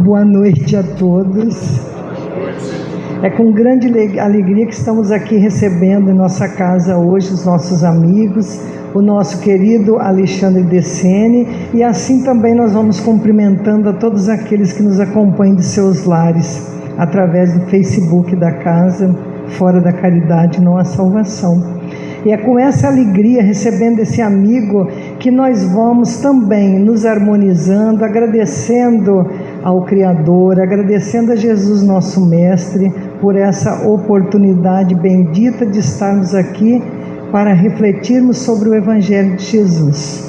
Boa noite a todos. É com grande alegria que estamos aqui recebendo em nossa casa hoje os nossos amigos, o nosso querido Alexandre Decene, e assim também nós vamos cumprimentando a todos aqueles que nos acompanham de seus lares, através do Facebook da casa, Fora da Caridade Não Há Salvação. E é com essa alegria, recebendo esse amigo, que nós vamos também nos harmonizando, agradecendo ao Criador, agradecendo a Jesus, nosso Mestre, por essa oportunidade bendita de estarmos aqui para refletirmos sobre o Evangelho de Jesus.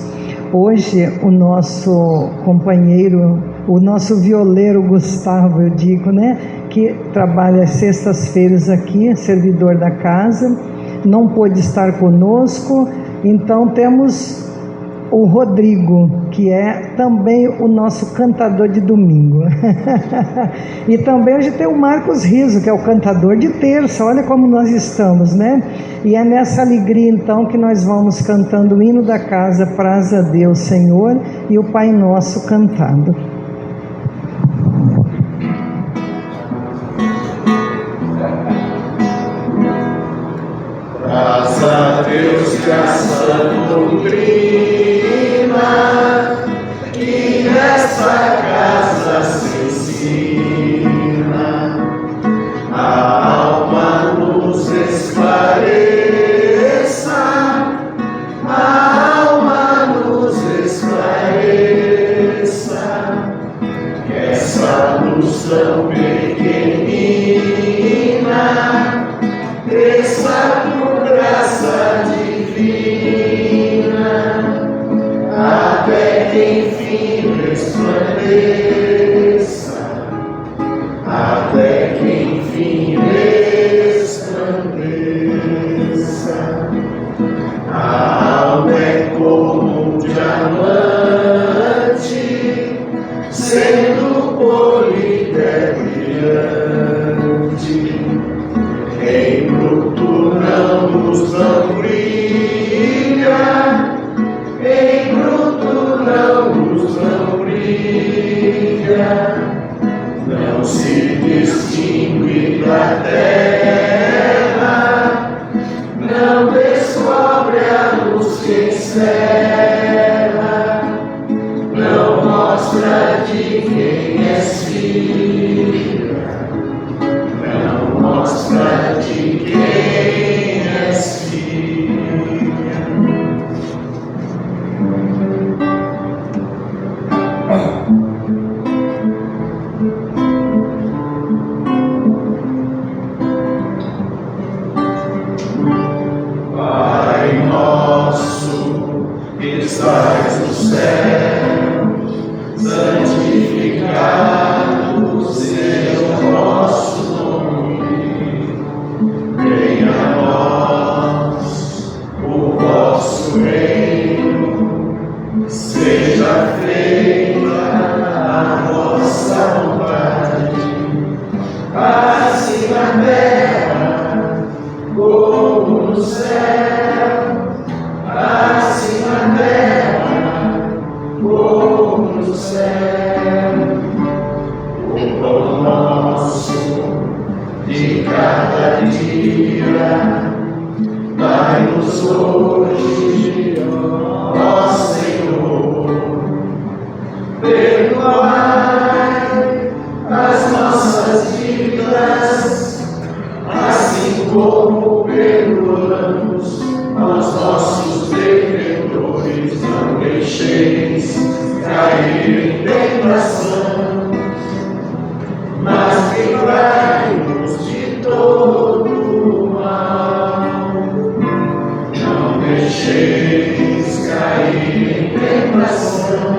Hoje, o nosso companheiro, o nosso violeiro Gustavo, eu digo, que trabalha às sextas-feiras aqui, servidor da casa, não pôde estar conosco, então temos o Rodrigo, que é também o nosso cantador de domingo. E também hoje tem o Marcos Riso, que é o cantador de terça. Olha como nós estamos, E é nessa alegria então que nós vamos cantando o hino da casa, Praz a Deus, Senhor, e o Pai Nosso cantado. Praz a Deus que a sã doutrina que nessa casa se ensina, a alma nos esclareça, a alma nos esclareça, que essa luz tão pequenina cresça por graça divina, até que enfim resplandeça, até que enfim resplandeça. A alma é como um diamante, sendo polida é brilhante. Em bruto não brilha, em bruto não brilha, não se distingue da terra, não descobre a luz que encerra, não mostra de quem és filha, não mostra de quem és filha. Pai nosso que estás no céu, santificado seja o vosso nome. Venha a nós o vosso reino, seja feita a vossa vontade, assim na terra como no céu, assim na terra como no céu. O pão nosso de cada dia dai-nos hoje, ó Senhor. Perdoai as nossas dívidas, assim como perdoamos aos nossos devedores. Não deixeis cair em tentação, mas livrai-nos de todo mal. Não deixeis cair em tentação,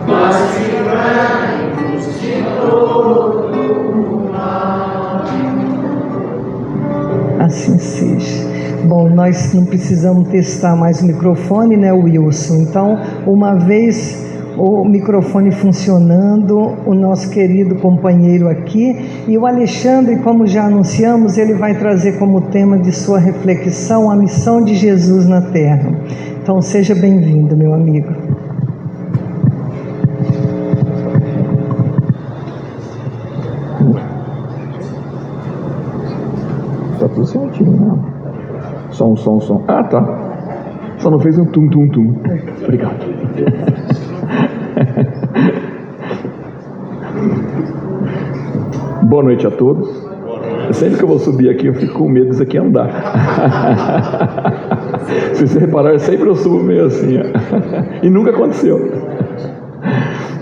mas livrai-nos de todo mal. Assim seja. Bom, nós não precisamos testar mais o microfone, Wilson? Então, uma vez o microfone funcionando, o nosso querido companheiro aqui, e o Alexandre, como já anunciamos, ele vai trazer como tema de sua reflexão a missão de Jesus na Terra. Então, seja bem-vindo, meu amigo. certinho, né? Som. Ah, tá. Só não fez um tum. Obrigado. Boa noite a todos. Sempre que eu vou subir aqui, eu fico com medo disso aqui andar. Se você reparar, sempre eu subo meio assim, ó. E nunca aconteceu.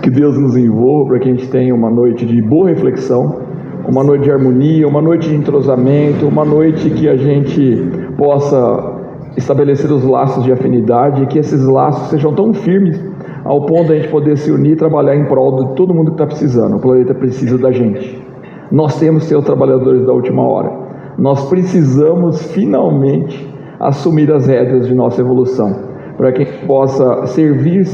Que Deus nos envolva para que a gente tenha uma noite de boa reflexão, uma noite de harmonia, uma noite de entrosamento, uma noite que a gente possa estabelecer os laços de afinidade e que esses laços sejam tão firmes ao ponto de a gente poder se unir e trabalhar em prol de todo mundo que está precisando. O planeta precisa da gente. Nós temos que ser os trabalhadores da última hora. Nós precisamos finalmente assumir as rédeas de nossa evolução, para que a gente possa servir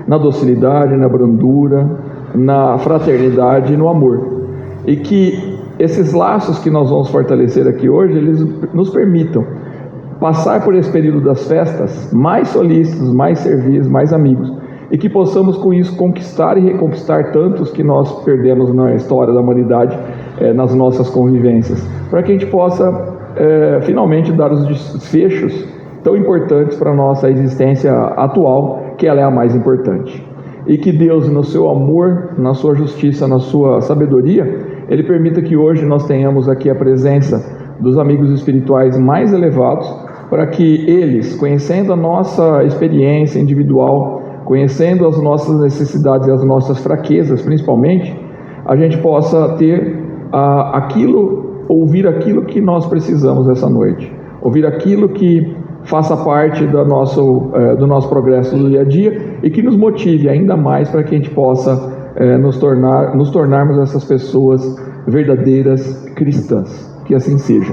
na docilidade, na brandura, na fraternidade e no amor. E que esses laços que nós vamos fortalecer aqui hoje, eles nos permitam passar por esse período das festas mais solícitos, mais servis, mais amigos, e que possamos com isso conquistar e reconquistar tantos que nós perdemos na história da humanidade, nas nossas convivências, para que a gente possa finalmente dar os desfechos tão importantes para a nossa existência atual, que ela é a mais importante. E que Deus, no seu amor, na sua justiça, na sua sabedoria, Ele permita que hoje nós tenhamos aqui a presença dos amigos espirituais mais elevados, para que eles, conhecendo a nossa experiência individual, conhecendo as nossas necessidades e as nossas fraquezas, principalmente, a gente possa ter ouvir aquilo que nós precisamos essa noite, ouvir aquilo que faça parte do nosso progresso do dia a dia e que nos motive ainda mais para que a gente possa nos tornarmos essas pessoas verdadeiras cristãs. Que assim seja.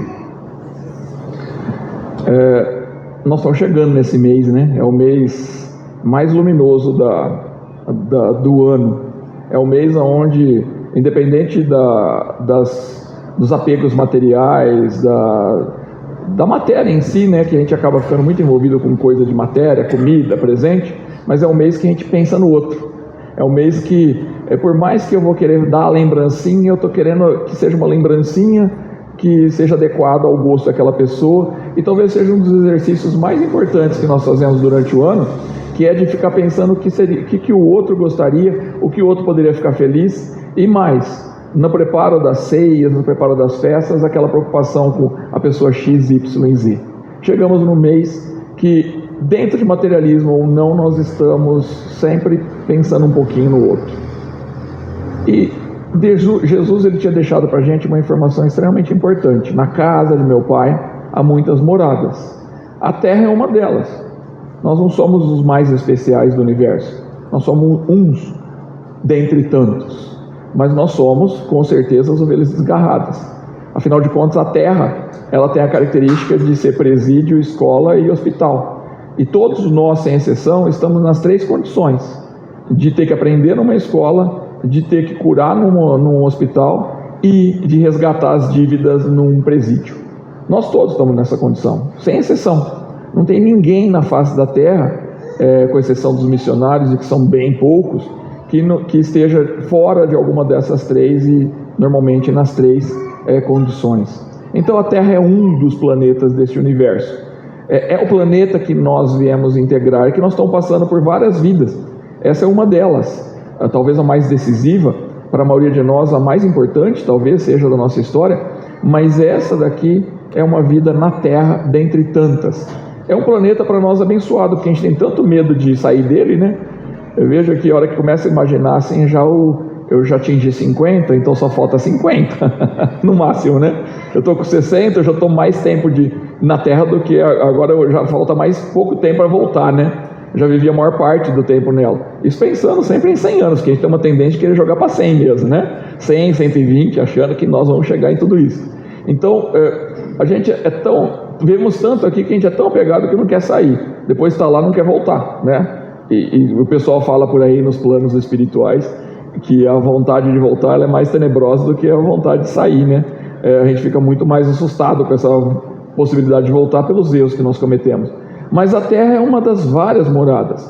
Nós estamos chegando nesse mês, né? É o mês mais luminoso do ano. É o mês onde, independente dos apegos materiais, da matéria em si, né, que a gente acaba ficando muito envolvido com coisa de matéria, comida, presente, mas é um mês que a gente pensa no outro. É um mês que, por mais que eu vou querer dar a lembrancinha, eu estou querendo que seja uma lembrancinha que seja adequada ao gosto daquela pessoa, e talvez seja um dos exercícios mais importantes que nós fazemos durante o ano, que é de ficar pensando o que o outro gostaria, o que o outro poderia ficar feliz, e mais, no preparo das ceias, no preparo das festas, aquela preocupação com a pessoa X, Y e Z. Chegamos no mês que, dentro de materialismo ou não, nós estamos sempre pensando um pouquinho no outro. E Jesus, ele tinha deixado para a gente uma informação extremamente importante. Na casa de meu pai há muitas moradas. A terra é uma delas. Nós não somos os mais especiais do universo. Nós somos uns dentre tantos. Mas nós somos, com certeza, as ovelhas desgarradas. Afinal de contas, a terra, ela tem a característica de ser presídio, escola e hospital. E todos nós, sem exceção, estamos nas três condições: de ter que aprender numa escola, de ter que curar num hospital e de resgatar as dívidas num presídio. Nós todos estamos nessa condição, sem exceção. Não tem ninguém na face da terra, com exceção dos missionários, e que são bem poucos, que esteja fora de alguma dessas três, e normalmente nas três condições. Então a Terra é um dos planetas deste universo. É o planeta que nós viemos integrar, que nós estamos passando por várias vidas. Essa é uma delas, talvez a mais decisiva, para a maioria de nós a mais importante, talvez seja da nossa história, mas essa daqui é uma vida na Terra, dentre tantas. É um planeta para nós abençoado, porque a gente tem tanto medo de sair dele, né? Eu vejo aqui, a hora que começa a imaginar assim, eu já atingi 50, então só falta 50, no máximo, né? Eu estou com 60, eu já estou mais tempo na Terra do que agora, já falta mais pouco tempo para voltar, né? Eu já vivi a maior parte do tempo nela. Isso pensando sempre em 100 anos, que a gente tem uma tendência de querer jogar para 100 mesmo, né? 100, 120, achando que nós vamos chegar em tudo isso. Então, a gente vemos tanto aqui que a gente é tão apegado que não quer sair. Depois está lá, não quer voltar, né? E o pessoal fala por aí nos planos espirituais que a vontade de voltar ela é mais tenebrosa do que a vontade de sair, né? A gente fica muito mais assustado com essa possibilidade de voltar pelos erros que nós cometemos. Mas a Terra é uma das várias moradas.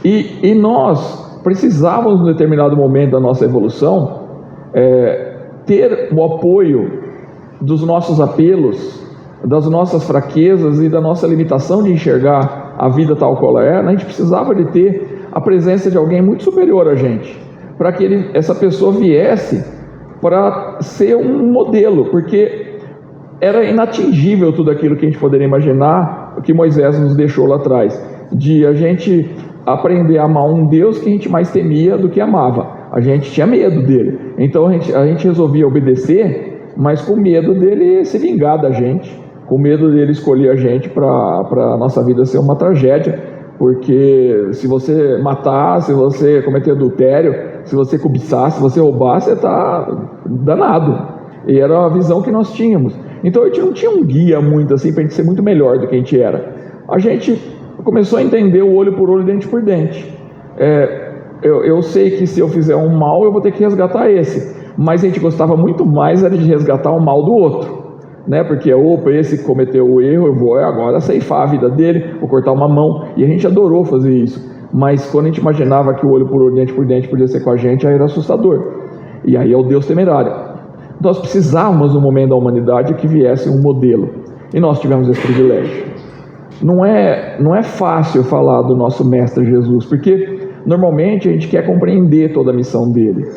E nós precisávamos, em determinado momento da nossa evolução, ter o apoio dos nossos apelos, das nossas fraquezas e da nossa limitação de enxergar a vida tal qual ela é, a gente precisava de ter a presença de alguém muito superior a gente, para que essa pessoa viesse para ser um modelo, porque era inatingível tudo aquilo que a gente poderia imaginar, o que Moisés nos deixou lá atrás, de a gente aprender a amar um Deus que a gente mais temia do que amava. A gente tinha medo dele, então a gente resolvia obedecer, mas com medo dele se vingar da gente, com medo dele escolher a gente para a nossa vida ser uma tragédia, porque se você matar, se você cometer adultério, se você cobiçar, se você roubar, você está danado. E era a visão que nós tínhamos. Então a gente não tinha um guia muito assim para a gente ser muito melhor do que a gente era. A gente começou a entender o olho por olho, dente por dente. Eu sei que se eu fizer um mal, eu vou ter que resgatar esse. Mas a gente gostava muito mais era de resgatar o mal do outro, né? Porque esse cometeu o erro, eu vou agora ceifar a vida dele, vou cortar uma mão. E a gente adorou fazer isso. Mas quando a gente imaginava que o olho por olho, dente por dente podia ser com a gente, aí era assustador. E aí é o Deus temerário. Nós precisávamos no momento da humanidade que viesse um modelo. E nós tivemos esse privilégio. Não é fácil falar do nosso Mestre Jesus, porque normalmente a gente quer compreender toda a missão dele.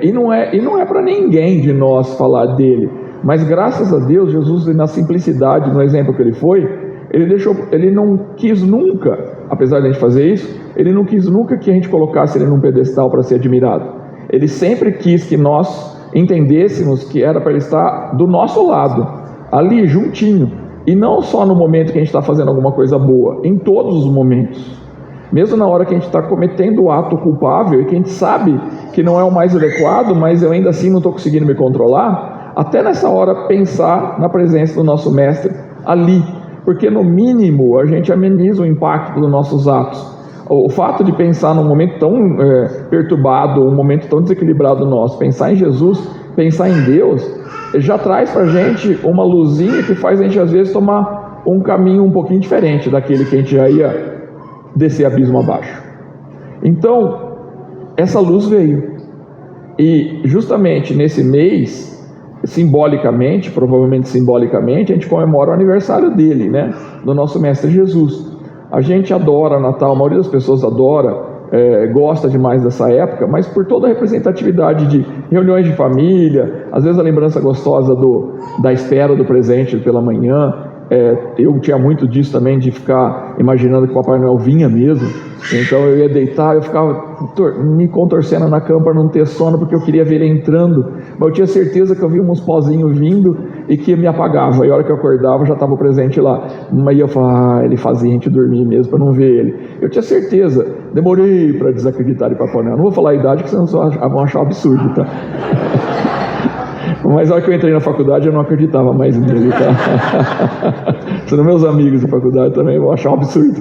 E não é para ninguém de nós falar dele. Mas graças a Deus, Jesus, na simplicidade, no exemplo que ele foi, ele não quis nunca, apesar de a gente fazer isso, ele não quis nunca que a gente colocasse ele num pedestal para ser admirado. Ele sempre quis que nós entendêssemos que era para ele estar do nosso lado, ali, juntinho. E não só no momento que a gente está fazendo alguma coisa boa, em todos os momentos. Mesmo na hora que a gente está cometendo o ato culpável e que a gente sabe que não é o mais adequado, mas eu ainda assim não estou conseguindo me controlar, até nessa hora pensar na presença do nosso Mestre ali, porque no mínimo a gente ameniza o impacto dos nossos atos. O fato de pensar num momento tão perturbado, um momento tão desequilibrado nosso, pensar em Jesus, pensar em Deus, já traz para a gente uma luzinha que faz a gente às vezes tomar um caminho um pouquinho diferente daquele que a gente já ia descer abismo abaixo. Então, essa luz veio. E justamente nesse mês, simbolicamente, provavelmente simbolicamente, a gente comemora o aniversário dele, né? Do nosso Mestre Jesus. A gente adora Natal, a maioria das pessoas adora, gosta demais dessa época, mas por toda a representatividade de reuniões de família, às vezes a lembrança gostosa da espera do presente pela manhã. Eu tinha muito disso também, de ficar imaginando que o Papai Noel vinha mesmo. Então eu ia deitar, eu ficava me contorcendo na cama para não ter sono, porque eu queria ver ele entrando, mas eu tinha certeza que eu via uns pozinhos vindo e que me apagava, e a hora que eu acordava já estava o presente lá. Mas eu falava, ele fazia a gente dormir mesmo para não ver ele. Eu tinha certeza, demorei para desacreditar em Papai Noel. Não vou falar a idade, que senão vão achar um absurdo, tá? Mas na hora que eu entrei na faculdade eu não acreditava mais nele, tá? Senão meus amigos da faculdade também vão achar um absurdo.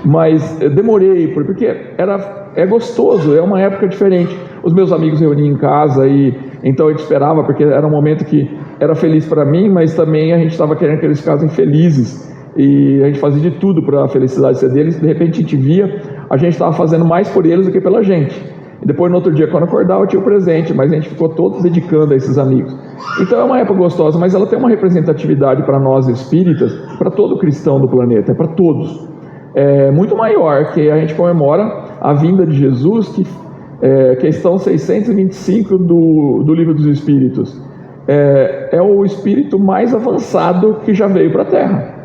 Mas demorei, porque é gostoso, é uma época diferente. Os meus amigos reuniam em casa, e então a gente esperava, porque era um momento que era feliz para mim, mas também a gente estava querendo que eles ficassem felizes. E a gente fazia de tudo para a felicidade ser deles. De repente a gente via, a gente estava fazendo mais por eles do que pela gente. E depois no outro dia, quando acordava, eu tinha o presente, mas a gente ficou todo dedicando a esses amigos. Então é uma época gostosa, mas ela tem uma representatividade para nós espíritas, para todo cristão do planeta, é para todos. É muito maior, que a gente comemora a vinda de Jesus, que questão 625 do Livro dos Espíritos. É o espírito mais avançado que já veio para a Terra,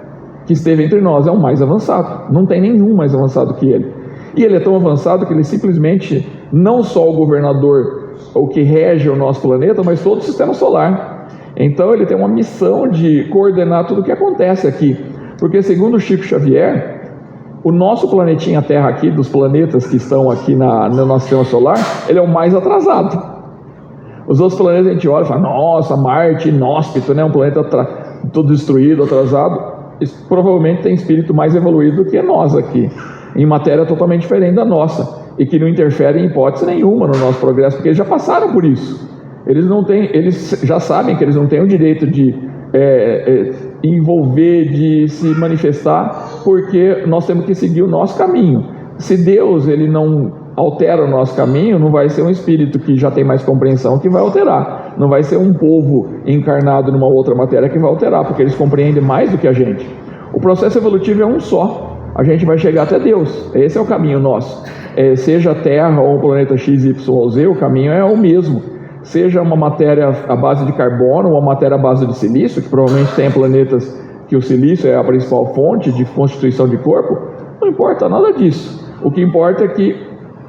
que esteve entre nós, é o mais avançado, não tem nenhum mais avançado que ele. E ele é tão avançado que ele simplesmente, não só o governador, o que rege o nosso planeta, mas todo o sistema solar. Então ele tem uma missão de coordenar tudo o que acontece aqui. Porque segundo Chico Xavier, o nosso planetinha Terra aqui, dos planetas que estão aqui no nosso sistema solar, ele é o mais atrasado. Os outros planetas a gente olha e fala, nossa, Marte, inóspito, né? Um planeta todo destruído, atrasado. Isso provavelmente tem espírito mais evoluído do que nós aqui, em matéria totalmente diferente da nossa, e que não interfere em hipótese nenhuma no nosso progresso, porque eles já passaram por isso. Eles já sabem que eles não têm o direito de envolver, de se manifestar, porque nós temos que seguir o nosso caminho. Se Deus ele não altera o nosso caminho, não vai ser um espírito que já tem mais compreensão que vai alterar. Não vai ser um povo encarnado numa outra matéria que vai alterar, porque eles compreendem mais do que a gente. O processo evolutivo é um só. A gente vai chegar até Deus. Esse é o caminho nosso. Seja a Terra ou o planeta X, Y ou Z, o caminho é o mesmo. Seja uma matéria à base de carbono ou uma matéria à base de silício, que provavelmente tem planetas que o silício é a principal fonte de constituição de corpo, não importa nada disso. O que importa é que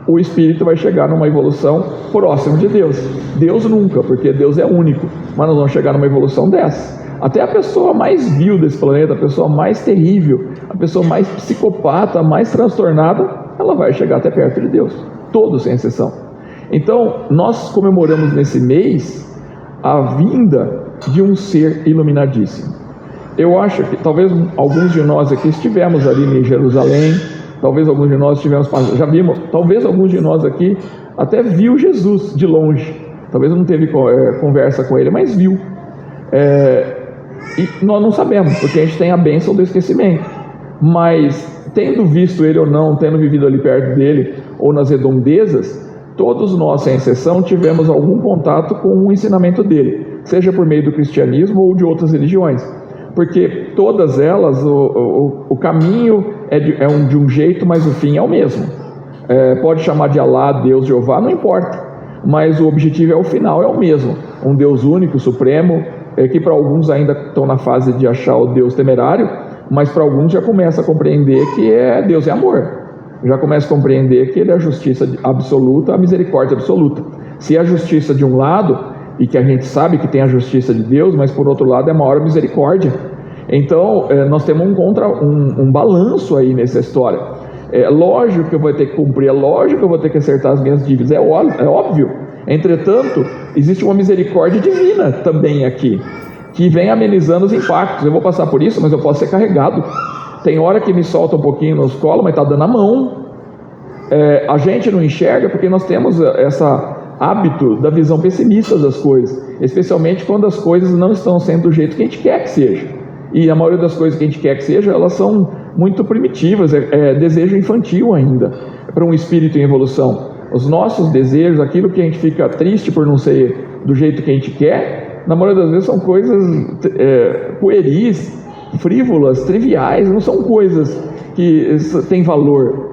o espírito vai chegar numa evolução próxima de Deus. Deus nunca, porque Deus é único, mas nós vamos chegar numa evolução dessa. Até a pessoa mais vil desse planeta, a pessoa mais terrível, a pessoa mais psicopata, mais transtornada, ela vai chegar até perto de Deus, todos sem exceção. Então, nós comemoramos nesse mês a vinda de um ser iluminadíssimo. Eu acho que talvez alguns de nós aqui estivemos ali em Jerusalém, talvez alguns de nós estivemos, já vimos, talvez alguns de nós aqui até viu Jesus de longe, talvez não teve conversa com ele, mas viu. E nós não sabemos, porque a gente tem a bênção do esquecimento, mas tendo visto ele ou não, tendo vivido ali perto dele, ou nas redondezas, todos nós, sem exceção, tivemos algum contato com o ensinamento dele, seja por meio do cristianismo ou de outras religiões, porque todas elas, o caminho é de um jeito, mas o fim é o mesmo. Pode chamar de Alá, Deus, Jeová, não importa, mas o objetivo é o final, é o mesmo, um Deus único, supremo, que para alguns ainda estão na fase de achar o Deus temerário, mas para alguns já começa a compreender que Deus é amor, já começa a compreender que ele é a justiça absoluta, a misericórdia absoluta. Se é a justiça de um lado, e que a gente sabe que tem a justiça de Deus, mas por outro lado é a maior misericórdia. Então nós temos um balanço aí nessa história. É lógico que eu vou ter que cumprir, é lógico que eu vou ter que acertar as minhas dívidas, é óbvio. Entretanto, existe uma misericórdia divina também aqui, que vem amenizando os impactos. Eu vou passar por isso, mas eu posso ser carregado. Tem hora que me solta um pouquinho no colo, mas está dando a mão. A gente não enxerga porque nós temos esse hábito da visão pessimista das coisas, especialmente quando as coisas não estão sendo do jeito que a gente quer que seja. E a maioria das coisas que a gente quer que seja, elas são muito primitivas, desejo infantil ainda, para um espírito em evolução. Os nossos desejos, aquilo que a gente fica triste por não ser do jeito que a gente quer, na maioria das vezes são coisas pueris, frívolas, triviais, não são coisas que têm valor.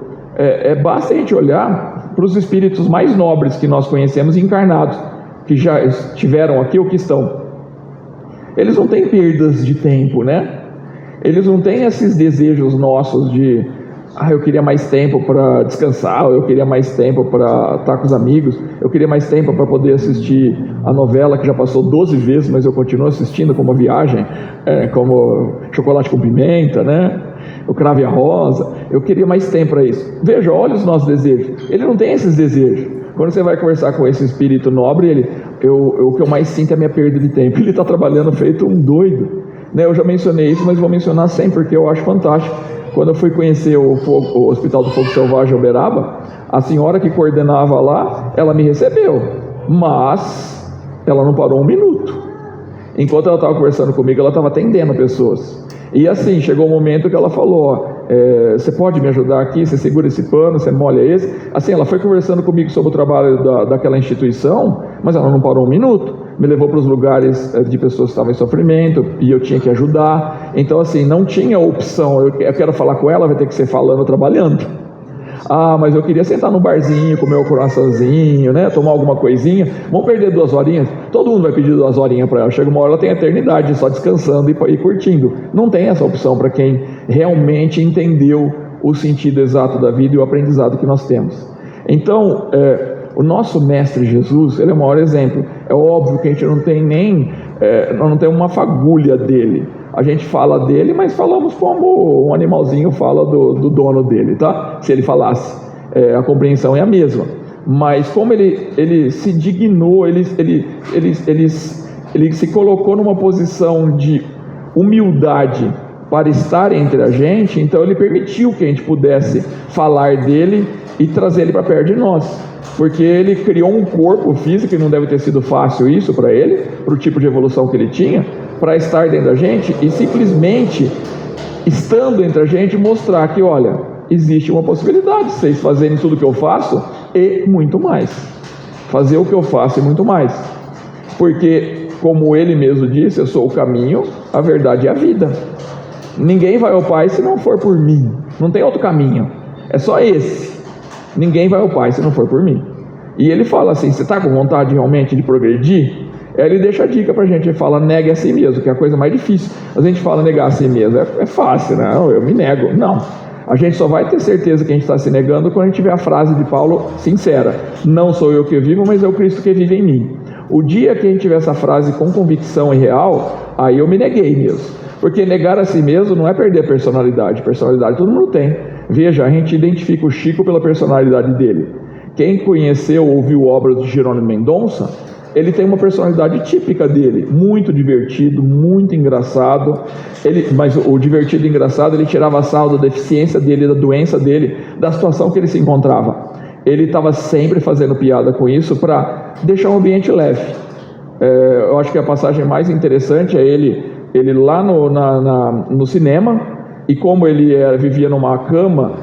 Basta a gente olhar para os espíritos mais nobres que nós conhecemos encarnados, que já estiveram aqui ou que estão. Eles não têm perdas de tempo, né? Eles não têm esses desejos nossos de eu queria mais tempo para descansar, eu queria mais tempo para estar com os amigos, eu queria mais tempo para poder assistir a novela que já passou 12 vezes, mas eu continuo assistindo como uma viagem, como Chocolate com Pimenta, né? O Cravo e a Rosa. Eu queria mais tempo para isso. Veja, olha os nossos desejos. Ele não tem esses desejos. Quando você vai conversar com esse espírito nobre, o que eu mais sinto é a minha perda de tempo. Ele está trabalhando feito um doido, né? Eu já mencionei isso, mas vou mencionar sempre porque eu acho fantástico. Quando eu fui conhecer o Hospital do Fogo Selvagem Uberaba, a senhora que coordenava lá, ela me recebeu, mas ela não parou um minuto. Enquanto ela estava conversando comigo, ela estava atendendo pessoas. E assim, chegou um momento que ela falou, você pode me ajudar aqui, você segura esse pano, você molha esse. Assim, ela foi conversando comigo sobre o trabalho daquela instituição, mas ela não parou um minuto. Me levou para os lugares de pessoas que estavam em sofrimento, e eu tinha que ajudar. Então assim, não tinha opção, eu quero falar com ela, vai ter que ser falando, trabalhando. Mas eu queria sentar no barzinho, comer o coraçãozinho, né? Tomar alguma coisinha. Vamos perder 2 horinhas? Todo mundo vai pedir 2 horinhas para ela. Chega uma hora, ela tem a eternidade só descansando e curtindo. Não tem essa opção para quem realmente entendeu o sentido exato da vida e o aprendizado que nós temos. Então, o nosso Mestre Jesus, ele é o maior exemplo. É óbvio que a gente não tem não tem uma fagulha dele. A gente fala dele, mas falamos como um animalzinho fala do dono dele, tá? Se ele falasse, a compreensão é a mesma. Mas como ele se dignou, ele se colocou numa posição de humildade para estar entre a gente, então ele permitiu que a gente pudesse falar dele e trazer ele para perto de nós. Porque ele criou um corpo físico, e não deve ter sido fácil isso para ele, para o tipo de evolução que ele tinha, para estar dentro da gente e simplesmente, estando entre a gente, mostrar que, olha, existe uma possibilidade de vocês fazerem tudo o que eu faço e muito mais. Fazer o que eu faço e muito mais. porque, como ele mesmo disse, eu sou o caminho, a verdade e a vida. Ninguém vai ao Pai se não for por mim. Não tem outro caminho, é só esse. Ninguém vai ao Pai se não for por mim. E ele fala assim: você está com vontade realmente de progredir? Aí ele deixa a dica pra gente, ele fala: negue a si mesmo, que é a coisa mais difícil. A gente fala negar a si mesmo, é fácil, né? Eu me nego. Não, a gente só vai ter certeza que a gente está se negando quando a gente tiver a frase de Paulo sincera: não sou eu que vivo, mas é o Cristo que vive em mim. O dia que a gente tiver essa frase com convicção e real, aí eu me neguei mesmo. Porque negar a si mesmo não é perder a personalidade. Personalidade todo mundo tem. Veja, a gente identifica o Chico pela personalidade dele. Quem conheceu ou ouviu obras de Jerônimo Mendonça, ele tem uma personalidade típica dele, muito divertido, muito engraçado. Mas o divertido e engraçado, ele tirava sarro da deficiência dele, da doença dele, da situação que ele se encontrava. Ele estava sempre fazendo piada com isso para deixar o ambiente leve. Eu acho que a passagem mais interessante é ele lá no cinema, e como ele vivia numa cama,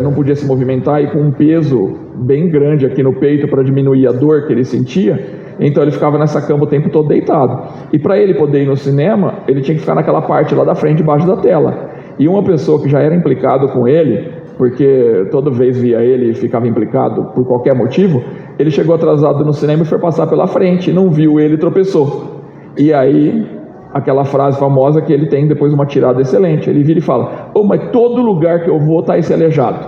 não podia se movimentar, e com um peso bem grande aqui no peito para diminuir a dor que ele sentia, então ele ficava nessa cama o tempo todo deitado. E para ele poder ir no cinema, ele tinha que ficar naquela parte lá da frente, debaixo da tela. E uma pessoa que já era implicado com ele, porque toda vez via ele e ficava implicado por qualquer motivo, ele chegou atrasado no cinema e foi passar pela frente, não viu ele e tropeçou. E aí, aquela frase famosa que ele tem depois uma tirada excelente, ele vira e fala: mas todo lugar que eu vou está esse aleijado,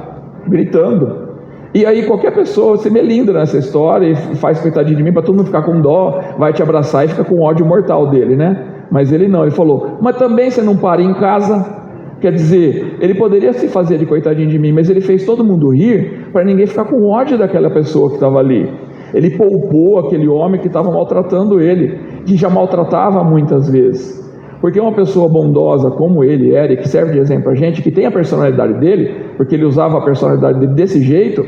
gritando. E aí qualquer pessoa se melinda nessa história e faz coitadinho de mim para todo mundo ficar com dó, vai te abraçar e fica com ódio mortal dele, né? Mas ele não, ele falou: mas também você não para em casa. Quer dizer, ele poderia se fazer de coitadinho de mim, mas ele fez todo mundo rir para ninguém ficar com ódio daquela pessoa que estava ali. Ele poupou aquele homem que estava maltratando ele, que já maltratava muitas vezes. Porque uma pessoa bondosa como ele era, e que serve de exemplo a gente, que tem a personalidade dele, porque ele usava a personalidade dele desse jeito,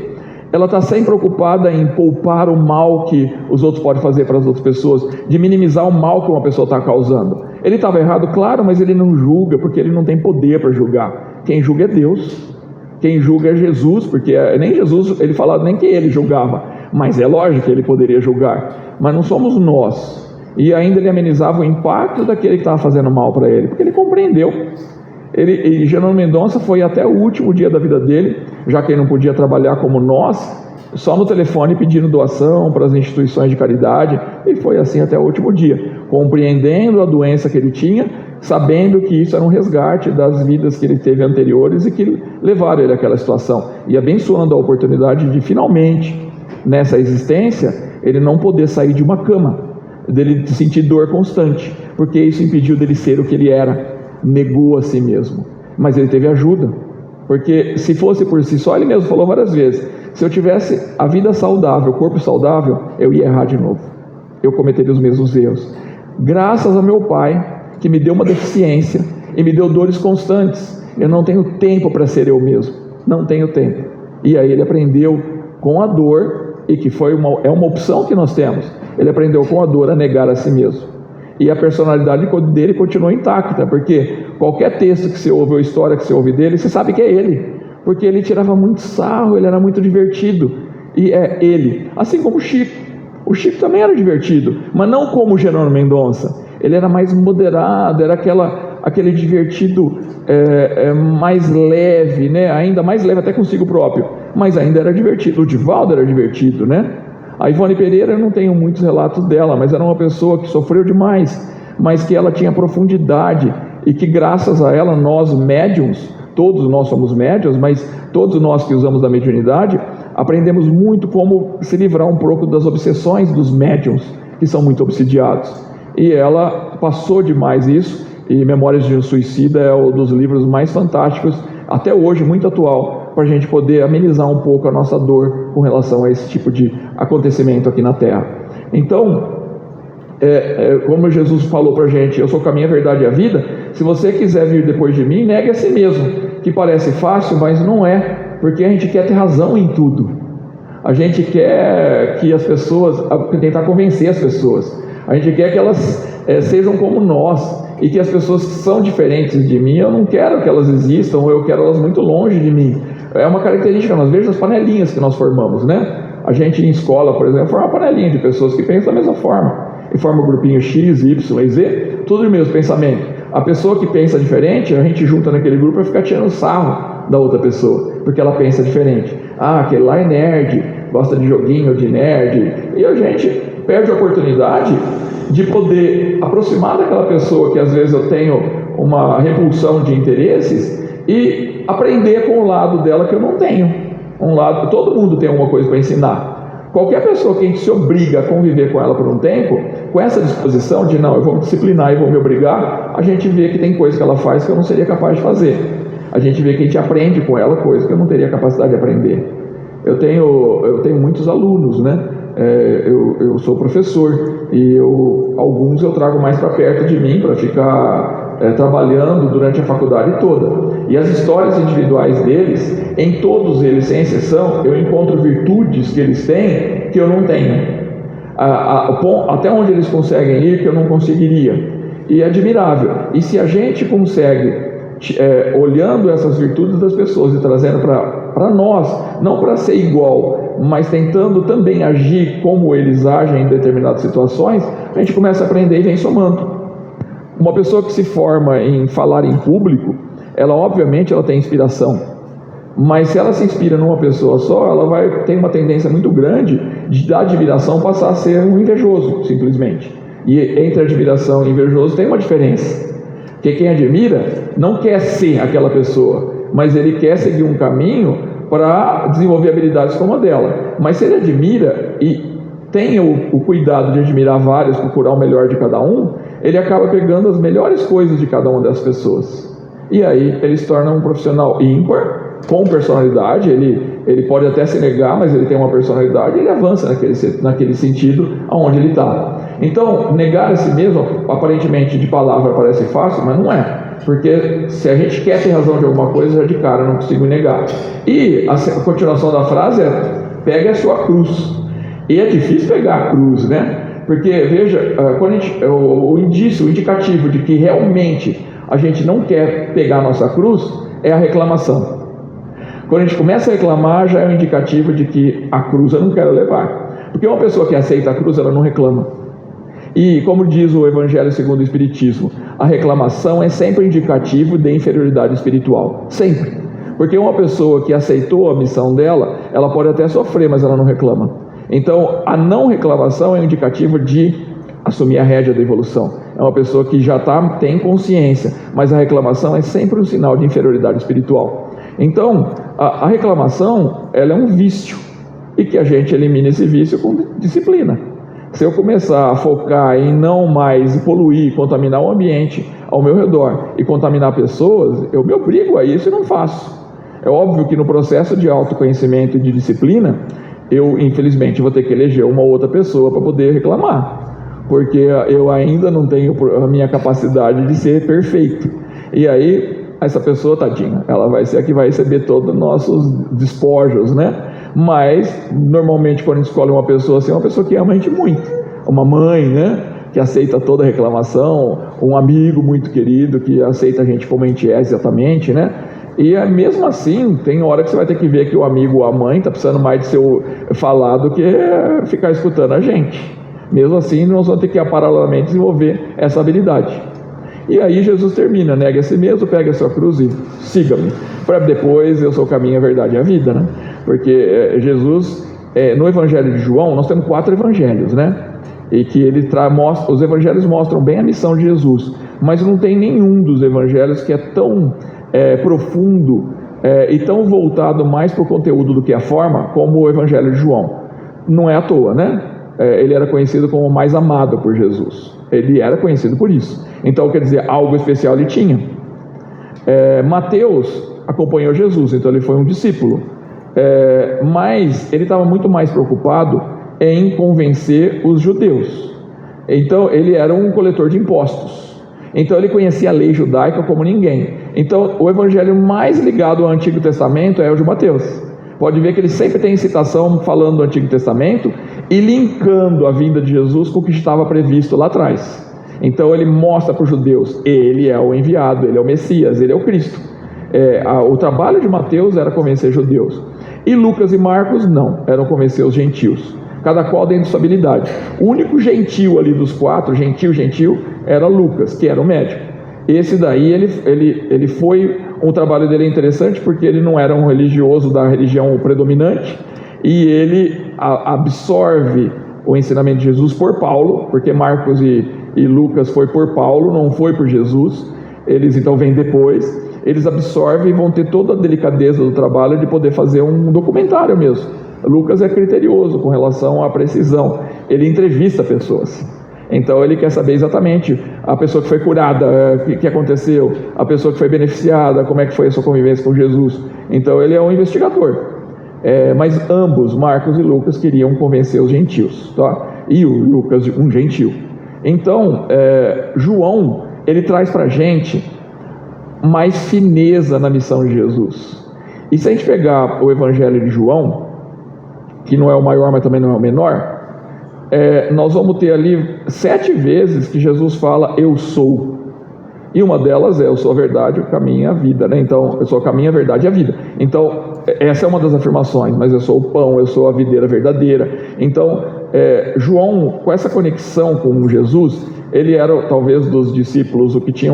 ela está sempre ocupada em poupar o mal que os outros podem fazer para as outras pessoas, de minimizar o mal que uma pessoa está causando. Ele estava errado, claro, mas ele não julga, porque ele não tem poder para julgar. Quem julga é Deus. Quem julga é Jesus, porque nem Jesus, ele falava nem que ele julgava, mas é lógico que ele poderia julgar, mas não somos nós. E ainda ele amenizava o impacto daquele que estava fazendo mal para ele, porque ele compreendeu. E Jerônimo Mendonça foi até o último dia da vida dele, já que ele não podia trabalhar como nós, só no telefone pedindo doação para as instituições de caridade, e foi assim até o último dia, compreendendo a doença que ele tinha, sabendo que isso era um resgate das vidas que ele teve anteriores e que levaram ele àquela situação, e abençoando a oportunidade de finalmente, nessa existência, ele não poder sair de uma cama, dele sentir dor constante, porque isso impediu dele ser o que ele era. Negou a si mesmo, mas ele teve ajuda, porque se fosse por si só, ele mesmo falou várias vezes: se eu tivesse a vida saudável, o corpo saudável, eu ia errar de novo, eu cometeria os mesmos erros. Graças a meu pai, que me deu uma deficiência e me deu dores constantes, eu não tenho tempo para ser eu mesmo, não tenho tempo. E aí ele aprendeu com a dor, e que é uma opção que nós temos, ele aprendeu com a dor a negar a si mesmo. E a personalidade dele continuou intacta, porque qualquer texto que você ouve ou história que você ouve dele, você sabe que é ele, porque ele tirava muito sarro, ele era muito divertido, e é ele, assim como o Chico. O Chico também era divertido, mas não como o Jerônimo Mendonça. Ele era mais moderado, era aquele divertido mais leve, né? Ainda mais leve até consigo próprio, mas ainda era divertido. O Divaldo era divertido, né? A Ivone Pereira, eu não tenho muitos relatos dela, mas era uma pessoa que sofreu demais, mas que ela tinha profundidade, e que graças a ela, nós médiums, todos nós somos médiums, mas todos nós que usamos da mediunidade, aprendemos muito como se livrar um pouco das obsessões dos médiums, que são muito obsidiados. E ela passou demais isso, e Memórias de um Suicida é um dos livros mais fantásticos, até hoje, muito atual, para a gente poder amenizar um pouco a nossa dor com relação a esse tipo de acontecimento aqui na Terra. Então, como Jesus falou para a gente: eu sou o caminho, a verdade e a vida. Se você quiser vir depois de mim, negue a si mesmo, que parece fácil, mas não é, porque a gente quer ter razão em tudo. A gente quer que as pessoas, tentar convencer as pessoas, a gente quer que elas sejam como nós, e que as pessoas que são diferentes de mim, eu não quero que elas existam, ou eu quero elas muito longe de mim. É uma característica, nós vemos as panelinhas que nós formamos, né? A gente em escola, por exemplo, forma uma panelinha de pessoas que pensam da mesma forma. e forma o grupinho X, Y e Z, tudo o mesmo pensamento. A pessoa que pensa diferente, a gente junta naquele grupo para ficar tirando sarro da outra pessoa, porque ela pensa diferente. Aquele lá é nerd, gosta de joguinho de nerd, e a gente perde a oportunidade de poder aproximar daquela pessoa que às vezes eu tenho uma repulsão de interesses e aprender com o lado dela que eu não tenho. Todo mundo tem alguma coisa para ensinar. Qualquer pessoa que a gente se obriga a conviver com ela por um tempo, com essa disposição de não, eu vou me disciplinar e vou me obrigar, a gente vê que tem coisa que ela faz que eu não seria capaz de fazer. A gente vê que a gente aprende com ela coisa que eu não teria capacidade de aprender. Eu tenho muitos alunos, né? Eu sou professor e alguns eu trago mais para perto de mim para ficar trabalhando durante a faculdade toda. E as histórias individuais deles, em todos eles, sem exceção, eu encontro virtudes que eles têm que eu não tenho. Até onde eles conseguem ir que eu não conseguiria. E é admirável. E se a gente consegue, olhando essas virtudes das pessoas e trazendo para nós, não para ser igual, mas tentando também agir como eles agem em determinadas situações, a gente começa a aprender e vem somando. Uma pessoa que se forma em falar em público, obviamente ela tem inspiração, mas se ela se inspira numa pessoa só, ela tem uma tendência muito grande de da admiração passar a ser um invejoso, simplesmente. E entre admiração e invejoso tem uma diferença, porque quem admira não quer ser aquela pessoa, mas ele quer seguir um caminho para desenvolver habilidades como a dela. Mas se ele admira e tem o cuidado de admirar vários, procurar o melhor de cada um, ele acaba pegando as melhores coisas de cada uma dessas pessoas. E aí ele se torna um profissional ímpar, com personalidade. Ele pode até se negar, mas ele tem uma personalidade e ele avança naquele sentido aonde ele está. Então, negar a si mesmo, aparentemente de palavra parece fácil, mas não é. Porque se a gente quer ter razão de alguma coisa, já de cara eu não consigo negar. E a continuação da frase é: pegue a sua cruz. E é difícil pegar a cruz, né? Porque, veja, quando o indicativo de que realmente a gente não quer pegar a nossa cruz é a reclamação. Quando a gente começa a reclamar, já é um indicativo de que a cruz eu não quero levar. Porque uma pessoa que aceita a cruz, ela não reclama. E, como diz o Evangelho segundo o Espiritismo, a reclamação é sempre indicativo de inferioridade espiritual. Sempre. Porque uma pessoa que aceitou a missão dela, ela pode até sofrer, mas ela não reclama. Então, a não reclamação é um indicativo de assumir a rédea da evolução. É uma pessoa que já tem consciência, mas a reclamação é sempre um sinal de inferioridade espiritual. Então, a reclamação, ela é um vício, e que a gente elimina esse vício com disciplina. Se eu começar a focar em não mais poluir, contaminar o ambiente ao meu redor e contaminar pessoas, eu me obrigo a isso e não faço. É óbvio que no processo de autoconhecimento e de disciplina, eu, infelizmente, vou ter que eleger uma outra pessoa para poder reclamar, porque eu ainda não tenho a minha capacidade de ser perfeito. E aí, essa pessoa, tadinha, ela vai ser a que vai receber todos os nossos despojos, né? Mas, normalmente, quando a gente escolhe uma pessoa assim, é uma pessoa que ama a gente muito. Uma mãe, né? Que aceita toda reclamação, um amigo muito querido que aceita a gente como a gente é exatamente, né? E mesmo assim, tem hora que você vai ter que ver que o amigo ou a mãe está precisando mais de ser falar do que ficar escutando a gente. Mesmo assim, nós vamos ter que paralelamente desenvolver essa habilidade. E aí Jesus termina: negue a si mesmo, pegue a sua cruz e siga-me. Para depois, eu sou o caminho, a verdade e a vida, né? Porque Jesus, no Evangelho de João, nós temos 4 evangelhos, né? E que os evangelhos mostram bem a missão de Jesus, mas não tem nenhum dos evangelhos que é tão profundo e tão voltado mais para o conteúdo do que a forma, como o Evangelho de João. Não é à toa, né? Ele era conhecido como o mais amado por Jesus. Ele era conhecido por isso. Então, quer dizer, algo especial ele tinha. Mateus acompanhou Jesus, então ele foi um discípulo. Mas ele estava muito mais preocupado em convencer os judeus. Então, ele era um coletor de impostos. Então ele conhecia a lei judaica como ninguém. Então o evangelho mais ligado ao Antigo Testamento é o de Mateus. Pode ver que ele sempre tem citação falando do Antigo Testamento e linkando a vinda de Jesus com o que estava previsto lá atrás. Então ele mostra para os judeus: ele é o enviado, ele é o Messias, ele é o Cristo. O trabalho de Mateus era convencer judeus. E Lucas e Marcos não, eram convencer os gentios. cada qual dentro de sua habilidade. O único gentil ali dos 4, gentil, era Lucas, que era o médico. Esse daí, ele foi, um trabalho dele é interessante porque ele não era um religioso da religião predominante, e ele absorve o ensinamento de Jesus por Paulo, porque Marcos e Lucas foi por Paulo, não foi por Jesus. Eles então vêm depois, eles absorvem e vão ter toda a delicadeza do trabalho de poder fazer um documentário mesmo. Lucas é criterioso com relação à precisão, ele entrevista pessoas, então ele quer saber exatamente a pessoa que foi curada, o que aconteceu, a pessoa que foi beneficiada, como é que foi a sua convivência com Jesus. Então ele é um investigador, mas ambos, Marcos e Lucas, queriam convencer os gentios, tá? E o Lucas, um gentil. Então João, ele traz para a gente mais fineza na missão de Jesus. E se a gente pegar o Evangelho de João, que não é o maior, mas também não é o menor, nós vamos ter ali 7 vezes que Jesus fala, eu sou. E uma delas é, eu sou a verdade, o caminho e a vida, né? Então, eu sou o caminho, a verdade e a vida. Então, essa é uma das afirmações, mas eu sou o pão, eu sou a videira verdadeira. Então, João, com essa conexão com Jesus, ele era talvez dos discípulos o que tinha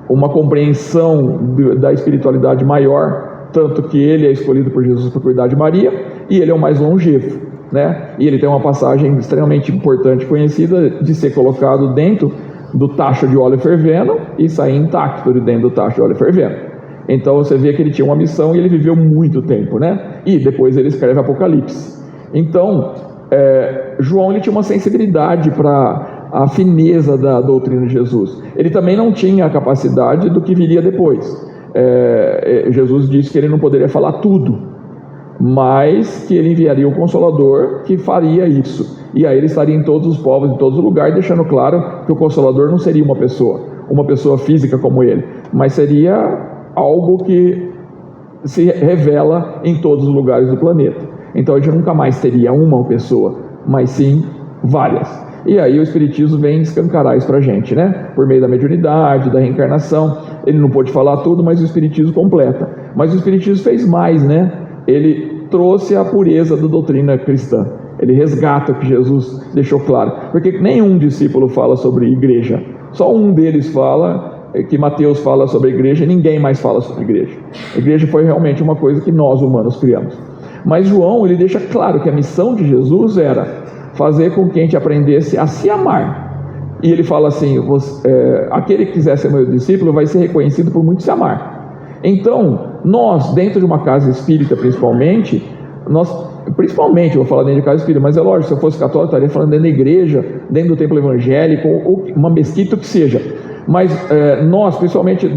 uma compreensão da espiritualidade maior, tanto que ele é escolhido por Jesus para cuidar de Maria, e ele é o mais longevo, né? E ele tem uma passagem extremamente importante, conhecida, de ser colocado dentro do tacho de óleo fervendo e sair intacto de dentro do tacho de óleo fervendo. Então você vê que ele tinha uma missão e ele viveu muito tempo, né? E depois ele escreve Apocalipse. Então, João, ele tinha uma sensibilidade para a fineza da doutrina de Jesus. Ele também não tinha a capacidade do que viria depois. Jesus disse que ele não poderia falar tudo, mas que ele enviaria o Consolador que faria isso, e aí ele estaria em todos os povos, em todos os lugares, deixando claro que o Consolador não seria uma pessoa física como ele, mas seria algo que se revela em todos os lugares do planeta. Então a gente nunca mais teria uma pessoa, mas sim várias. E aí o Espiritismo vem escancarar isso pra gente, né? Por meio da mediunidade, da reencarnação. Ele não pôde falar tudo, mas o Espiritismo completa. Mas o Espiritismo fez mais, né? Ele trouxe a pureza da doutrina cristã. Ele resgata o que Jesus deixou claro. Porque nenhum discípulo fala sobre igreja. Só um deles fala, que Mateus fala sobre a igreja, e ninguém mais fala sobre a igreja. A igreja foi realmente uma coisa que nós humanos criamos. Mas João, ele deixa claro que a missão de Jesus era fazer com que a gente aprendesse a se amar. E ele fala assim, aquele que quiser ser meu discípulo vai ser reconhecido por muito se amar. Então, nós, dentro de uma casa espírita principalmente, eu vou falar dentro de casa espírita, mas é lógico, se eu fosse católico, eu estaria falando dentro da igreja, dentro do templo evangélico, ou uma mesquita, o que seja. Mas nós, principalmente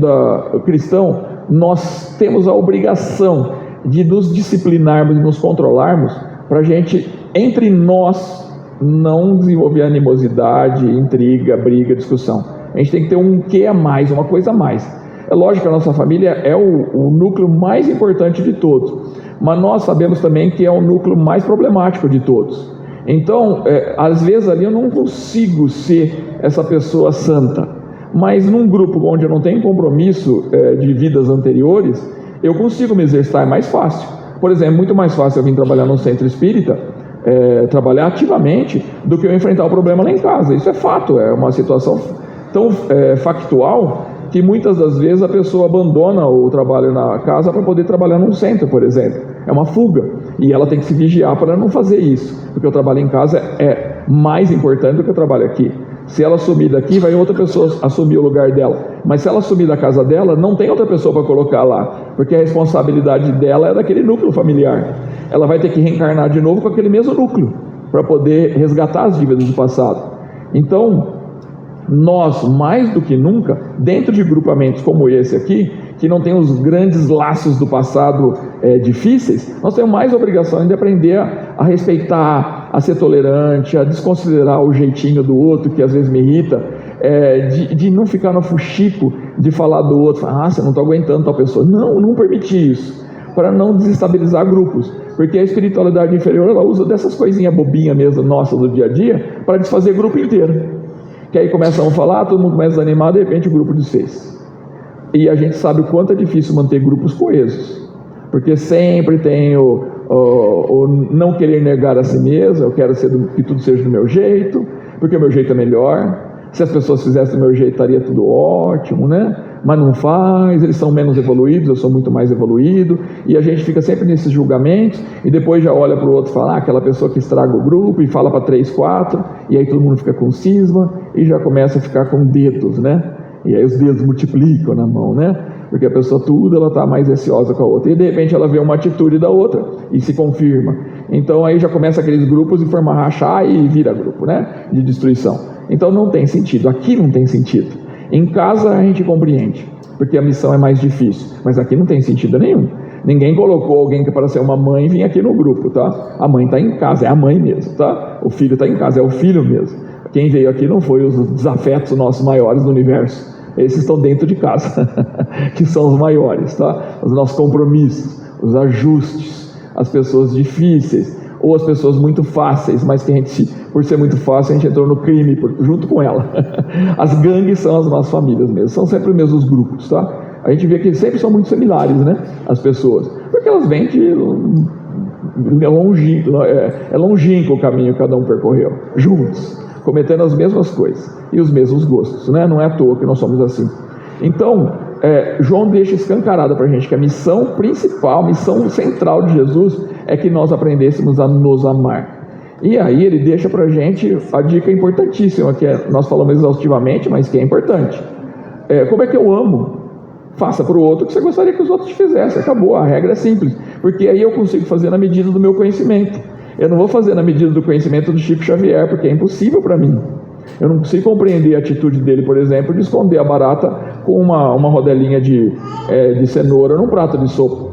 cristão, nós temos a obrigação de nos disciplinarmos e nos controlarmos para a gente, entre nós, não desenvolver animosidade, intriga, briga, discussão. A gente tem que ter um quê a mais, uma coisa a mais. É lógico que a nossa família é o núcleo mais importante de todos, mas nós sabemos também que é o núcleo mais problemático de todos. Então, às vezes ali eu não consigo ser essa pessoa santa, mas num grupo onde eu não tenho compromisso de vidas anteriores, eu consigo me exercitar, é mais fácil. Por exemplo, é muito mais fácil eu vir trabalhar no centro espírita, trabalhar ativamente, do que eu enfrentar o problema lá em casa. Isso é fato, é uma situação tão factual que muitas das vezes a pessoa abandona o trabalho na casa para poder trabalhar num centro, por exemplo. É uma fuga, e ela tem que se vigiar para não fazer isso, porque o trabalho em casa é mais importante do que o trabalho aqui. Se ela sumir daqui, vai outra pessoa assumir o lugar dela, mas se ela sumir da casa dela, não tem outra pessoa para colocar lá, porque a responsabilidade dela é daquele núcleo familiar. Ela vai ter que reencarnar de novo com aquele mesmo núcleo, para poder resgatar as dívidas do passado. Então, nós, mais do que nunca, dentro de grupamentos como esse aqui, que não tem os grandes laços do passado difíceis, nós temos mais obrigação de aprender a respeitar, a ser tolerante, a desconsiderar o jeitinho do outro, que às vezes me irrita, de não ficar no fuxico de falar do outro, você não está aguentando tal pessoa. Não permitir isso, para não desestabilizar grupos, porque a espiritualidade inferior, ela usa dessas coisinhas bobinhas mesmo, nossas do dia a dia, para desfazer grupo inteiro. Que aí começam a falar, todo mundo começa a desanimar, de repente o grupo desfez. E a gente sabe o quanto é difícil manter grupos coesos, porque sempre tem ou não querer negar a si mesmo. Eu quero que tudo seja do meu jeito, porque o meu jeito é melhor. Se as pessoas fizessem do meu jeito, estaria tudo ótimo, né? Mas não faz, eles são menos evoluídos, eu sou muito mais evoluído, e a gente fica sempre nesses julgamentos, e depois já olha para o outro e fala, aquela pessoa que estraga o grupo, e fala para 3, 4, e aí todo mundo fica com cisma, e já começa a ficar com dedos, né? E aí os dedos multiplicam na mão, né? Porque a pessoa ela está mais receosa com a outra, e de repente ela vê uma atitude da outra, e se confirma. Então aí já começa aqueles grupos e forma rachar e vira grupo, né? De destruição. Então não tem sentido, aqui não tem sentido. Em casa a gente compreende, porque a missão é mais difícil, mas aqui não tem sentido nenhum. Ninguém colocou alguém que para ser uma mãe vir aqui no grupo, tá? A mãe está em casa, é a mãe mesmo, tá? O filho está em casa, é o filho mesmo. Quem veio aqui não foi os desafetos nossos maiores do universo, esses estão dentro de casa, que são os maiores, tá? Os nossos compromissos, os ajustes, as pessoas difíceis, ou as pessoas muito fáceis, mas que a gente, por ser muito fácil, a gente entrou no crime junto com ela. As gangues são as nossas famílias mesmo, são sempre os mesmos grupos, tá? A gente vê que sempre são muito similares, né? As pessoas, porque elas vêm de longínquo o caminho que cada um percorreu, juntos, cometendo as mesmas coisas e os mesmos gostos, né? Não é à toa que nós somos assim. Então, João deixa escancarada para a gente que a missão principal, a missão central de Jesus é que nós aprendêssemos a nos amar. E aí ele deixa para a gente a dica importantíssima, que nós falamos exaustivamente, mas que é importante. Como é que eu amo? Faça para o outro o que você gostaria que os outros te fizessem. Acabou, a regra é simples. Porque aí eu consigo fazer na medida do meu conhecimento. Eu não vou fazer na medida do conhecimento do Chico Xavier, porque é impossível para mim. Eu não consigo compreender a atitude dele, por exemplo, de esconder a barata com uma rodelinha de cenoura num prato de sopa.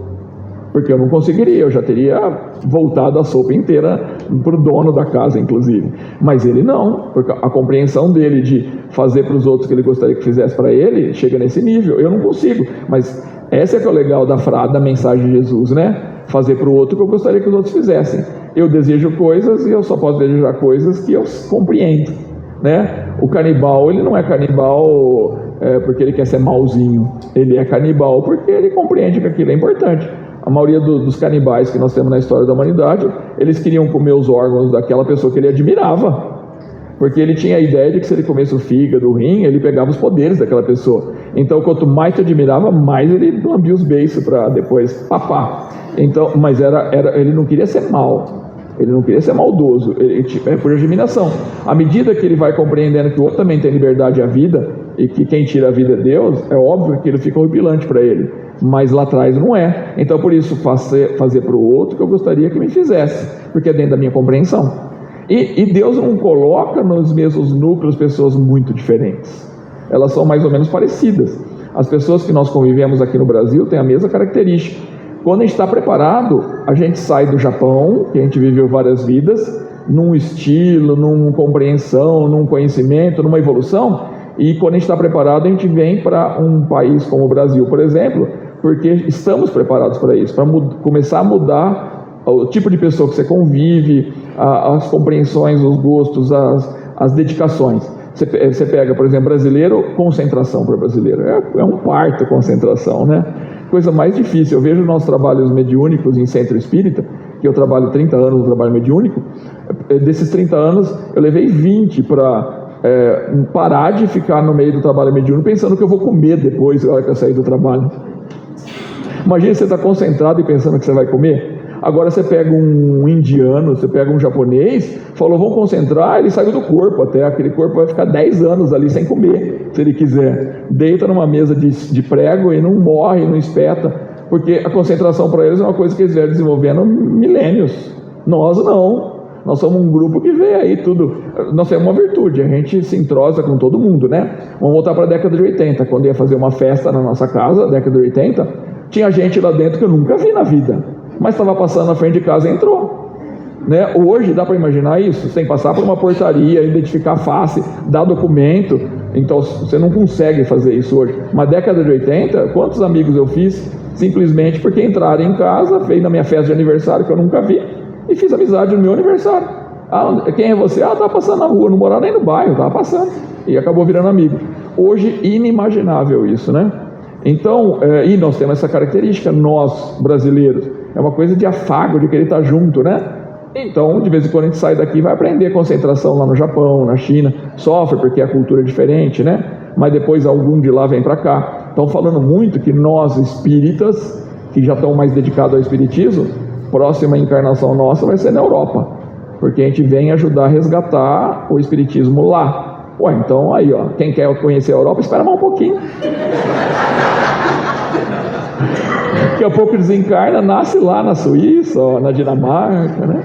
Porque eu não conseguiria, eu já teria voltado a sopa inteira para o dono da casa, inclusive. Mas ele não, porque a compreensão dele de fazer para os outros o que ele gostaria que fizesse para ele, chega nesse nível. Eu não consigo, mas essa é que é o legal da mensagem de Jesus, né? Fazer para o outro o que eu gostaria que os outros fizessem. Eu desejo coisas e eu só posso desejar coisas que eu compreendo, né? O canibal, ele não é canibal porque ele quer ser malzinho. Ele é canibal porque ele compreende que aquilo é importante. A maioria dos canibais que nós temos na história da humanidade, eles queriam comer os órgãos daquela pessoa que ele admirava, porque ele tinha a ideia de que se ele comesse o fígado, o rim, ele pegava os poderes daquela pessoa. Então, quanto mais te admirava, mais ele lambia os beiços para depois papar. Então, mas ele não queria ser mal. Ele não queria ser maldoso, é por admiração. À medida que ele vai compreendendo que o outro também tem liberdade à vida, e que quem tira a vida é Deus, é óbvio que ele fica horripilante para ele. Mas lá atrás não é. Então, por isso, fazer para o outro o que eu gostaria que me fizesse, porque é dentro da minha compreensão. E Deus não coloca nos mesmos núcleos pessoas muito diferentes. Elas são mais ou menos parecidas. As pessoas que nós convivemos aqui no Brasil têm a mesma característica. Quando a gente está preparado, a gente sai do Japão, que a gente viveu várias vidas, num estilo, numa compreensão, num conhecimento, numa evolução, e quando a gente está preparado, a gente vem para um país como o Brasil, por exemplo, porque estamos preparados para isso, para começar a mudar o tipo de pessoa que você convive, as compreensões, os gostos, as dedicações. Você pega, por exemplo, brasileiro, concentração para brasileiro. É um parto concentração, né? Coisa mais difícil. Eu vejo nossos trabalhos mediúnicos em centro espírita, que eu trabalho 30 anos no trabalho mediúnico. Desses 30 anos, eu levei 20 para parar de ficar no meio do trabalho mediúnico pensando que eu vou comer depois, na hora que eu sair do trabalho. Imagina você estar concentrado e pensando que você vai comer. Agora você pega um indiano, você pega um japonês, falou, vamos concentrar, ele saiu do corpo até, aquele corpo vai ficar 10 anos ali sem comer, se ele quiser. Deita numa mesa de prego e não morre, não espeta, porque a concentração para eles é uma coisa que eles vieram desenvolvendo milênios. Nós não. Nós somos um grupo que vê aí tudo. Nós temos uma virtude, a gente se entrosa com todo mundo, né? Vamos voltar para a década de 80, quando ia fazer uma festa na nossa casa, década de 80, tinha gente lá dentro que eu nunca vi na vida. Mas estava passando na frente de casa e entrou, né? Hoje dá para imaginar isso, sem passar por uma portaria, identificar a face, dar documento. Então você não consegue fazer isso hoje. Uma década de 80, quantos amigos eu fiz simplesmente porque entraram em casa, veio na minha festa de aniversário que eu nunca vi e fiz amizade no meu aniversário. Quem é você? Estava passando na rua, não morava nem no bairro, estava passando e acabou virando amigo. Hoje inimaginável isso, né? Então, e nós temos essa característica, nós brasileiros, é uma coisa de afago, de querer estar junto, né? Então, de vez em quando a gente sai daqui e vai aprender concentração lá no Japão, na China, sofre porque a cultura é diferente, né? Mas depois algum de lá vem para cá. Estão falando muito que nós espíritas, que já estão mais dedicados ao espiritismo, próxima encarnação nossa vai ser na Europa, porque a gente vem ajudar a resgatar o espiritismo lá. Ué, então aí, ó, quem quer conhecer a Europa, espera mais um pouquinho. Daqui a pouco desencarna, nasce lá na Suíça, ó, na Dinamarca, né?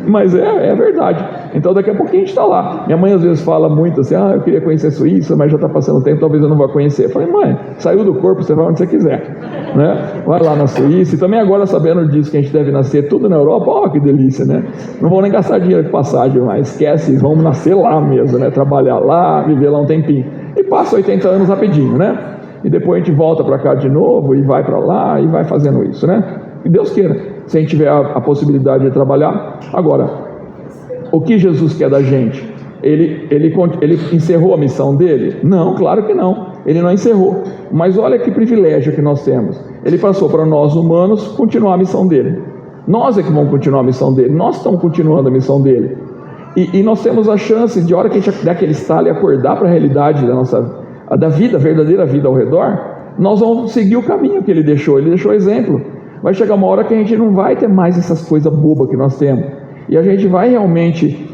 Mas é verdade. Então daqui a pouquinho a gente está lá. Minha mãe às vezes fala muito assim, eu queria conhecer a Suíça, mas já está passando tempo, talvez eu não vá conhecer. Eu falei, mãe, saiu do corpo, você vai onde você quiser, né? Vai lá na Suíça. E também agora, sabendo disso, que a gente deve nascer tudo na Europa, ó, que delícia, né? Não vão nem gastar dinheiro de passagem, mas esquece, vamos nascer lá mesmo, né? Trabalhar lá, viver lá um tempinho. E passa 80 anos rapidinho, né? E depois a gente volta para cá de novo e vai para lá e vai fazendo isso, né? E Deus queira, se a gente tiver a possibilidade de trabalhar. Agora, o que Jesus quer da gente? Ele encerrou a missão dele? Não, claro que não. Ele não encerrou. Mas olha que privilégio que nós temos. Ele passou para nós humanos continuar a missão dele. Nós é que vamos continuar a missão dele. Nós estamos continuando a missão dele. E nós temos a chance de, hora que a gente der aquele estalo e acordar para a realidade da vida, a verdadeira vida ao redor, nós vamos seguir o caminho que ele deixou. Ele deixou exemplo. Vai chegar uma hora que a gente não vai ter mais essas coisas bobas que nós temos. E a gente vai realmente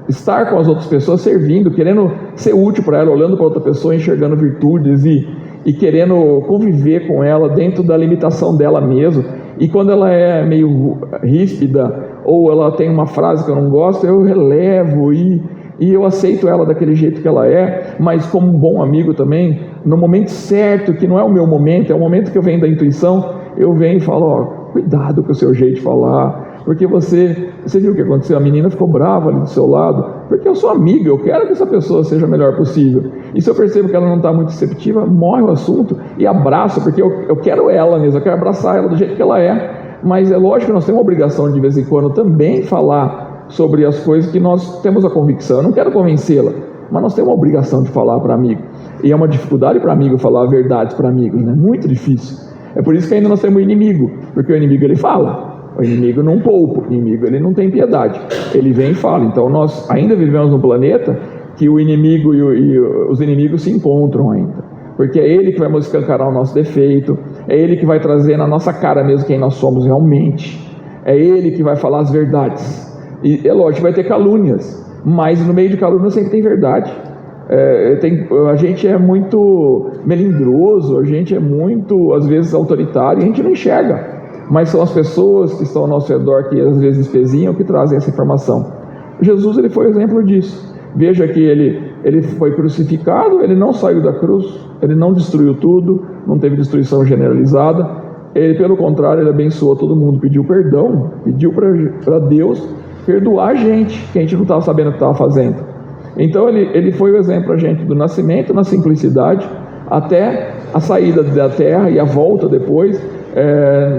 estar com as outras pessoas, servindo, querendo ser útil para ela, olhando para outra pessoa, enxergando virtudes e querendo conviver com ela dentro da limitação dela mesmo. E quando ela é meio ríspida, ou ela tem uma frase que eu não gosto, eu relevo e eu aceito ela daquele jeito que ela é, mas como um bom amigo também, no momento certo, que não é o meu momento, é o momento que eu venho da intuição, eu venho e falo, cuidado com o seu jeito de falar, porque você viu o que aconteceu, a menina ficou brava ali do seu lado, porque eu sou amigo, eu quero que essa pessoa seja o melhor possível, e se eu percebo que ela não está muito receptiva, morre o assunto e abraço, porque eu quero ela mesmo, eu quero abraçar ela do jeito que ela é, mas é lógico que nós temos a obrigação de vez em quando também falar sobre as coisas que nós temos a convicção. Eu não quero convencê-la, mas nós temos a obrigação de falar para amigo, e é uma dificuldade para amigo falar verdades para amigos, né? Muito difícil. É por isso que ainda nós temos o inimigo, porque o inimigo ele fala, o inimigo não poupa, o inimigo ele não tem piedade, ele vem e fala. Então nós ainda vivemos num planeta que o inimigo e os inimigos se encontram ainda, porque é ele que vai escancarar o nosso defeito, é ele que vai trazer na nossa cara mesmo quem nós somos realmente, é ele que vai falar as verdades. E é lógico, vai ter calúnias, mas no meio de calúnias sempre tem verdade. A gente é muito melindroso, a gente é muito, às vezes, autoritário, e a gente não enxerga, mas são as pessoas que estão ao nosso redor que às vezes espezinham, que trazem essa informação. Jesus ele foi exemplo disso. Veja que ele foi crucificado, ele não saiu da cruz, ele não destruiu tudo, não teve destruição generalizada, ele pelo contrário, ele abençoou todo mundo, pediu perdão, pediu para Deus perdoar a gente, que a gente não estava sabendo o que estava fazendo. Então ele foi o exemplo para a gente do nascimento na simplicidade até a saída da terra e a volta depois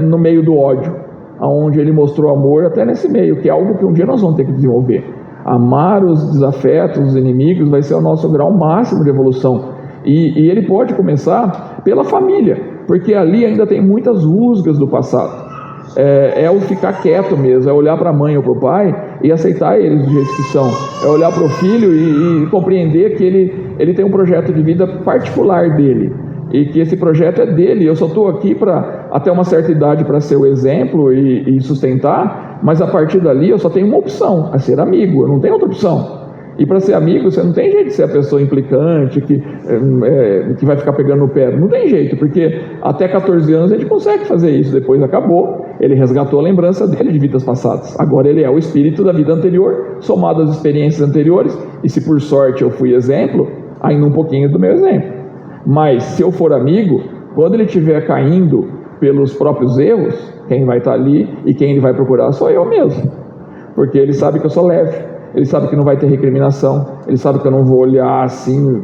no meio do ódio, onde ele mostrou amor até nesse meio, que é algo que um dia nós vamos ter que desenvolver. Amar os desafetos, os inimigos, vai ser o nosso grau máximo de evolução, e ele pode começar pela família, porque ali ainda tem muitas rusgas do passado. É o ficar quieto mesmo, é olhar para a mãe ou para o pai e aceitar eles do jeito que são, é olhar para o filho e compreender que ele tem um projeto de vida particular dele, e que esse projeto é dele. Eu só estou aqui até uma certa idade para ser o exemplo e sustentar, mas a partir dali eu só tenho uma opção, é ser amigo, eu não tenho outra opção. E para ser amigo, você não tem jeito de ser a pessoa implicante, que vai ficar pegando no pé. Não tem jeito, porque até 14 anos a gente consegue fazer isso. Depois acabou, ele resgatou a lembrança dele de vidas passadas. Agora ele é o espírito da vida anterior, somado às experiências anteriores. E se por sorte eu fui exemplo, ainda um pouquinho do meu exemplo. Mas se eu for amigo, quando ele estiver caindo pelos próprios erros, quem vai estar ali e quem ele vai procurar sou eu mesmo. Porque ele sabe que eu sou leve. Ele sabe que não vai ter recriminação, ele sabe que eu não vou olhar assim,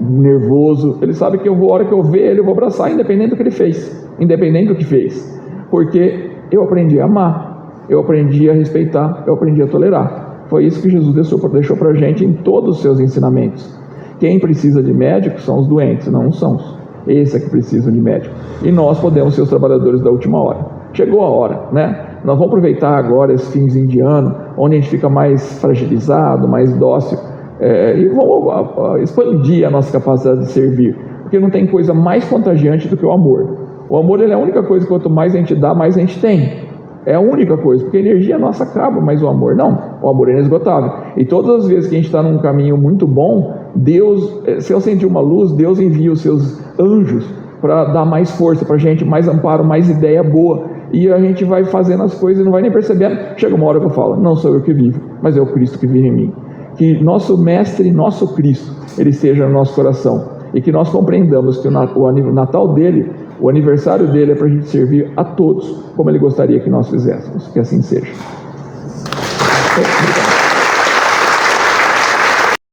nervoso, ele sabe que a hora que eu ver ele, eu vou abraçar, independente do que ele fez, independente do que fez, porque eu aprendi a amar, eu aprendi a respeitar, eu aprendi a tolerar. Foi isso que Jesus deixou para a gente em todos os seus ensinamentos. Quem precisa de médico são os doentes, não os sãos. Esse é que precisam de médico. E nós podemos ser os trabalhadores da última hora. Chegou a hora, né? Nós vamos aproveitar agora esse finzinho de ano, onde a gente fica mais fragilizado, mais dócil, e vamos expandir a nossa capacidade de servir. Porque não tem coisa mais contagiante do que o amor. O amor, ele é a única coisa, quanto mais a gente dá, mais a gente tem. É a única coisa, porque a energia nossa acaba, mas o amor não. O amor é inesgotável. E todas as vezes que a gente está num caminho muito bom, Deus, se eu sentir uma luz, Deus envia os seus anjos para dar mais força para a gente, mais amparo, mais ideia boa. E a gente vai fazendo as coisas e não vai nem percebendo. Chega uma hora que eu falo, não sou eu que vivo, mas é o Cristo que vive em mim. Que nosso Mestre, nosso Cristo, ele esteja no nosso coração. E que nós compreendamos que o Natal dele, o aniversário dele é para a gente servir a todos, como ele gostaria que nós fizéssemos. Que assim seja.